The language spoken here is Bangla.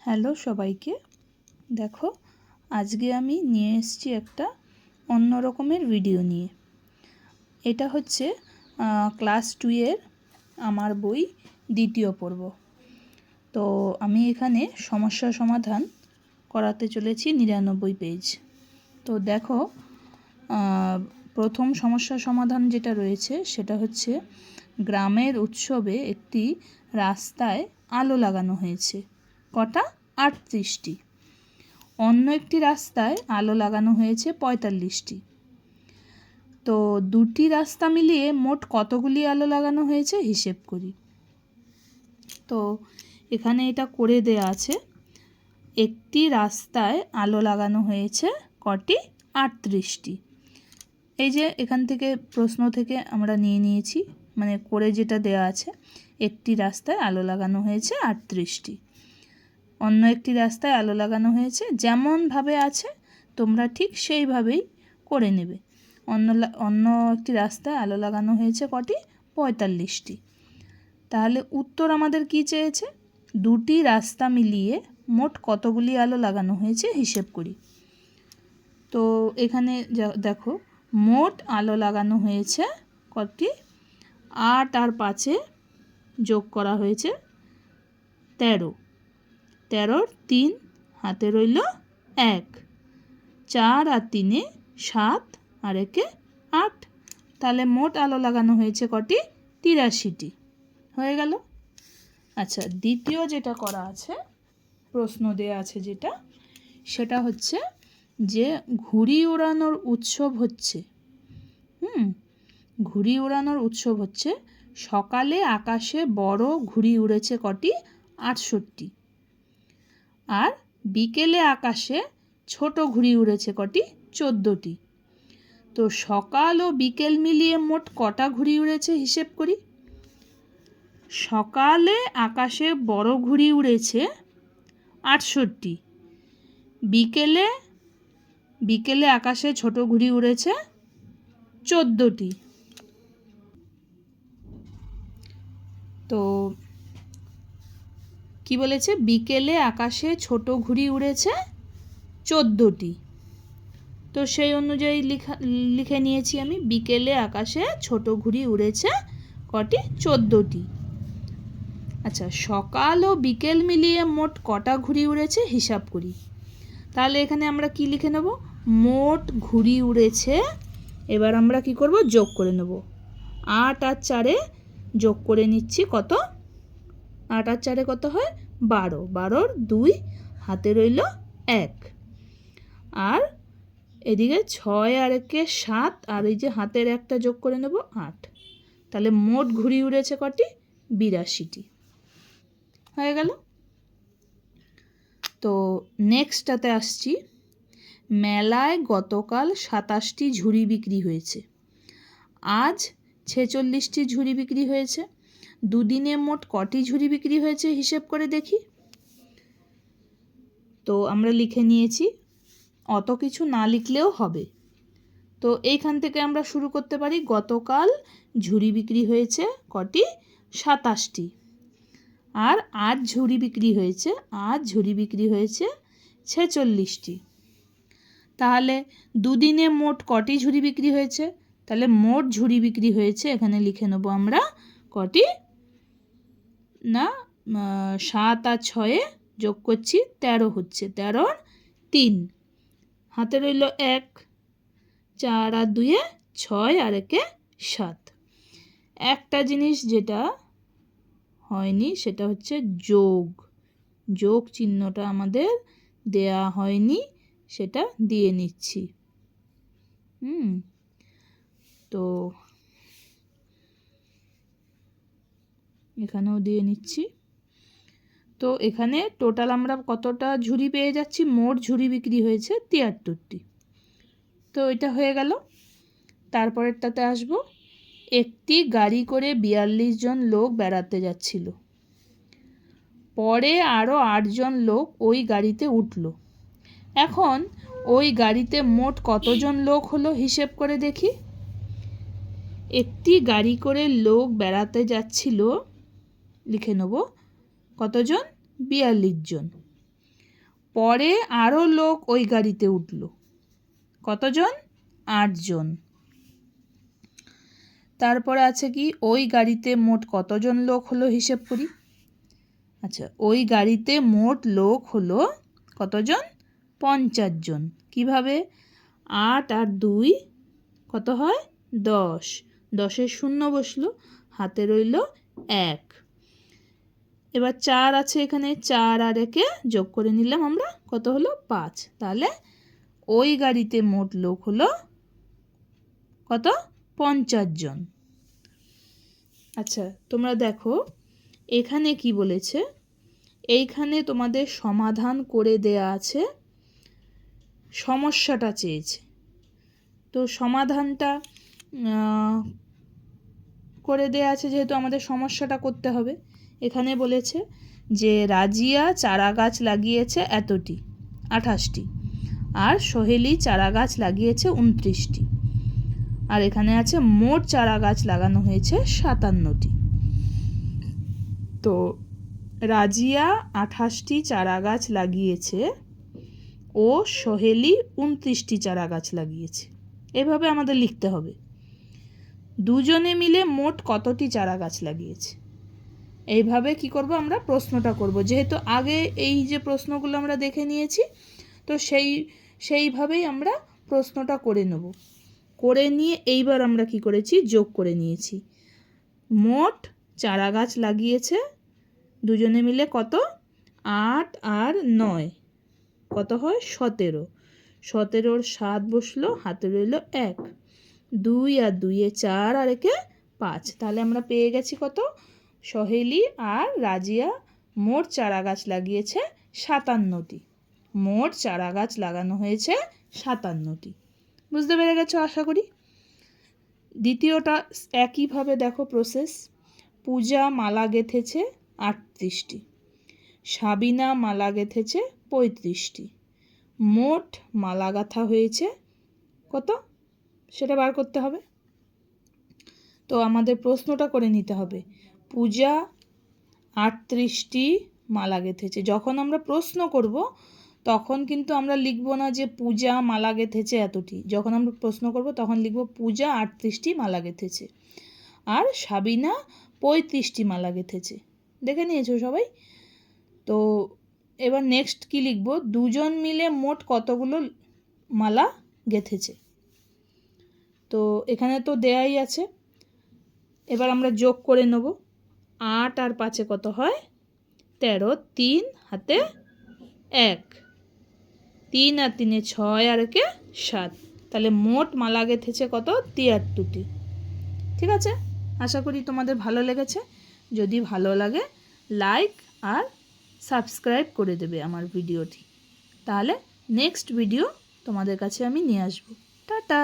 হ্যালো সবাইকে, দেখো আজকে আমি নিয়ে এসেছি একটা অন্য রকমের ভিডিও নিয়ে। এটা হচ্ছে ক্লাস 2 এর আমার বই দ্বিতীয় পর্ব। তো আমি এখানে সমস্যা সমাধান করাতে চলেছি 99 পেজ। তো দেখো প্রথম সমস্যা সমাধান যেটা রয়েছে সেটা হচ্ছে গ্রামের উৎসবে একটি রাস্তায় আলো লাগানো হয়েছে। কটা? 38টি। অন্য একটি রাস্তায় আলো লাগানো হয়েছে 45টি। তো দুটি রাস্তা মিলিয়ে মোট কতগুলি আলো লাগানো হয়েছে হিসেব করি। তো এখানে এটা করে দেয়া আছে, একটি রাস্তায় আলো লাগানো হয়েছে কটি? 38টি। এই যে এখান থেকে প্রশ্ন থেকে আমরা নিয়ে নিয়েছি, মানে করে যেটা দেয়া আছে, একটি রাস্তায় আলো লাগানো হয়েছে 38টি। অন্য একটি রাস্তায় আলো লাগানো হয়েছে, যেমনভাবে আছে তোমরা ঠিক সেইভাবেই করে নেবে। অন্য একটি রাস্তায় আলো লাগানো হয়েছে কটি? 45টি। তাহলে উত্তর আমাদের কি চেয়েছে? দুটি রাস্তা মিলিয়ে মোট কতগুলি আলো লাগানো হয়েছে হিসেব করি। তো এখানে দেখো মোট আলো লাগানো হয়েছে কটি? 8 আর 5-এ যোগ করা হয়েছে 13। 13-র 3 হাতে রইল 1। 4 আর 3-এ 7 আর 1-এ 8। তাহলে মোট আলো লাগানো হয়েছে কটি? 83টি। হয়ে গেল। আচ্ছা, দ্বিতীয় যেটা করা আছে, প্রশ্ন দেয়া আছে যেটা, সেটা হচ্ছে যে ঘুড়ি ওড়ানোর উৎসব হচ্ছে। ঘুড়ি ওড়ানোর উৎসব হচ্ছে। সকালে আকাশে বড় ঘুড়ি উড়েছে কটি? 68। আর বিকেলে আকাশে ছোট ঘুড়ি উড়েছে কটি? 14টি। তো সকাল ও বিকেল মিলিয়ে মোট কটা ঘুড়ি উড়েছে হিসেব করি। সকালে আকাশে বড় ঘুড়ি উড়েছে 68। বিকেলে আকাশে ছোট ঘুড়ি উড়েছে 14টি। তো কি বলেছে? বিকেলে আকাশে ছোট ঘুড়ি উড়েছে 14টি। তো সেই অনুযায়ী লিখে নিয়েছি আমি, বিকেলে আকাশে ছোট ঘুড়ি উড়েছে কটি? 14টি। আচ্ছা, সকাল ও বিকেল মিলিয়ে মোট কটা ঘুড়ি উড়েছে হিসাব করি। তাহলে এখানে আমরা কি লিখে নেব? মোট ঘুড়ি উড়েছে, এবার আমরা কি করব? যোগ করে নেব। 8 আর 4-এ যোগ করে নিচ্ছি কত? 8 আর 4-এ কত হয়? 12। 12-র 2 হাতে রইল 1। আর এদিকে 6 আর 1-এ 7, আর এই যে হাতের একটা যোগ করে নেব 8। তাহলে মোট ঘুড়ি উড়েছে কটি? 82টি। হয়ে গেল। তো নেক্সটটাতে আসছি। মেলায় গতকাল 27টি ঝুড়ি বিক্রি হয়েছে, আজ 46টি ঝুড়ি বিক্রি হয়েছে। দুদিনে মোট কটি ঝুড়ি বিক্রি হয়েছে হিসেব করে দেখি। তো আমরা লিখে নিয়েছি, অত কিছু না লিখলেও হবে। তো এইখান থেকে আমরা শুরু করতে পারি। গতকাল ঝুড়ি বিক্রি হয়েছে কটি? 27টি। আর আজ ঝুড়ি বিক্রি হয়েছে 46টি। তাহলে দুদিনে মোট কটি ঝুড়ি বিক্রি হয়েছে? তাহলে মোট ঝুড়ি বিক্রি হয়েছে এখানে লিখে নেব আমরা কটি? না, 7 আর 6-এ যোগ করছি 13 হচ্ছে। 13-র 3 হাতে রইল 1। 4 আর 2-এ 6 আর 1-এ 7। একটা জিনিস যেটা হয়নি সেটা হচ্ছে যোগ চিহ্নটা আমাদের দেয়া হয়নি, সেটা দিয়ে নিচ্ছি। তো এখানেও দিয়ে নিচ্ছি। তো এখানে টোটাল আমরা কতটা ঝুড়ি পেয়ে যাচ্ছি? মোট ঝুড়ি বিক্রি হয়েছে 73টি। তো এটা হয়ে গেল। তারপরেরটাতে আসব। একটি গাড়ি করে 42 জন লোক বেড়াতে যাচ্ছিল। পরে আরও 8 জন লোক ওই গাড়িতে উঠল। এখন ওই গাড়িতে মোট কতজন লোক হলো হিসেব করে দেখি। একটি গাড়ি করে লোক বেড়াতে যাচ্ছিল, লিখে নেব কতজন? 42 জন। পরে আরও লোক ওই গাড়িতে উঠল। কতজন? 8 জন। তারপরে আছে কি, ওই গাড়িতে মোট কতজন লোক হলো হিসেব করি। আচ্ছা, ওই গাড়িতে মোট লোক হলো কতজন? 50 জন। কিভাবে? 8 আর 2 কত হয়? 10। 10-এর শূন্য বসলো, হাতে রইল 1। এবার 4 আছে এখানে, 4 আর 1 যোগ করে নিলাম আমরা, কত হলো? 5। তাহলে ওই গাড়িতে মোট লোক হলো কত? 50 জন। আচ্ছা, তোমরা দেখো এখানে কি বলেছে। এইখানে তোমাদের সমাধান করে দেয়া আছে, সমস্যাটা চেয়েছে। তো সমাধানটা করে দেয়া আছে, যেহেতু আমাদের সমস্যাটা করতে হবে। এখানে বলেছে যে রাজিয়া চারা গাছ লাগিয়েছে এতটি, 28টি, আর সোহেলি চারা গাছ লাগিয়েছে 29টি, আর এখানে আছে মোট চারা গাছ লাগানো হয়েছে 57টি। তো রাজিয়া 28টি চারা গাছ লাগিয়েছে ও সোহেলি 29টি চারা গাছ লাগিয়েছে। এভাবে আমাদের লিখতে হবে। দুজনে মিলে মোট কতটি চারা গাছ লাগিয়েছে। এইভাবে কি করব, আমরা প্রশ্নটা করব। যেহেতু আগে এই যে প্রশ্নগুলো আমরা দেখে নিয়েছি, তো সেইভাবেই আমরা প্রশ্নটা করে নেব। করে নিয়ে এইবার আমরা কি করেছি, যোগ করে নিয়েছি। মোট চারা গাছ লাগিয়েছে দুজনে মিলে কত? 8 আর 9 কত হয়? 17। 17-র 7 বসলো, হাতে রইল 1। 2 আর 2 4 আর 1 5। তাহলে আমরা পেয়ে গেছি কত? সোহেলি আর রাজিয়া মোট চারা গাছ লাগিয়েছে 57টি। মোট চারা গাছ লাগানো হয়েছে 57টি। বুঝতে পেরে গেছো আশা করি। দ্বিতীয়টা একইভাবে দেখো প্রসেস। পূজা মালা গেঁথেছে 38টি, সাবিনা মালা গেঁথেছে 35টি। মোট মালা গাঁথা হয়েছে কত, সেটা বার করতে হবে। তো আমাদের প্রশ্নটা করে নিতে হবে। পূজা 38টি মালা গেঁথেছে। যখন আমরা প্রশ্ন করব তখন কিন্তু আমরা লিখব না যে পূজা মালা গেঁথেছে এতটি। যখন আমরা প্রশ্ন করব তখন লিখব পূজা 38টি মালা গেঁথেছে আর সাবিনা 35টি মালা গেঁথেছে। দেখে নিয়েছো সবাই? তো এবার নেক্সট কি লিখব, দুজন মিলে মোট কতগুলো মালা গেঁথেছে। তো এখানে তো দেয়াই আছে, এবার আমরা যোগ করে নেব। 8 আর 5 কত হয়? 13। 3 হাতে 1, 3 আর 3 6 আর 1 7। তাহলে মোট মালা গেঁথেছে কত? 73টি। ঠিক আছে, আশা করি তোমাদের ভালো লেগেছে। যদি ভালো লাগে লাইক আর সাবস্ক্রাইব করে দেবে আমার ভিডিওটি। তাহলে নেক্সট ভিডিও তোমাদের কাছে আমি নিয়ে আসবো। টাটা।